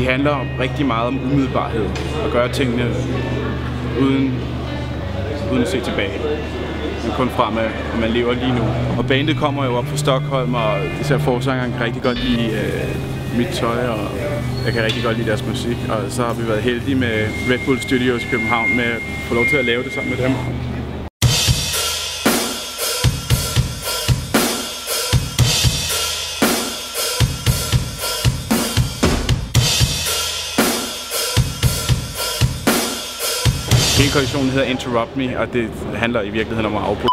det handler rigtig meget om umiddelbarhed. At gøre tingene uden at se tilbage. Men kun fremad, og man lever lige nu. Og bandet kommer jo op fra Stockholm, og især forsangeren kan rigtig godt lide mit tøj, og jeg kan rigtig godt lide deres musik. Og så har vi været heldige med Red Bull Studios i København med at få lov til at lave det sammen med dem. Hele kollektionen hedder Interrupt Me, og det handler i virkeligheden om at afbryde.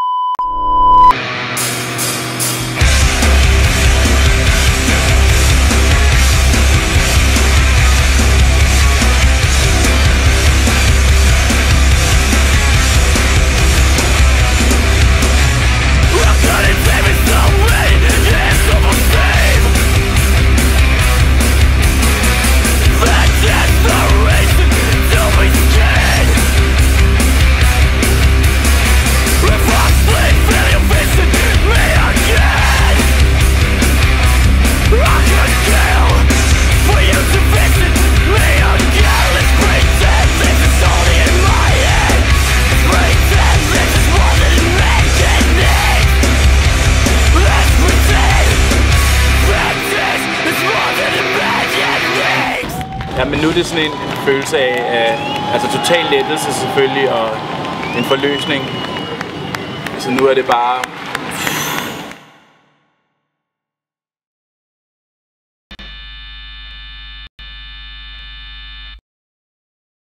Ja, men nu er det sådan en følelse af altså total lettelse selvfølgelig, og en forløsning. Så nu er det bare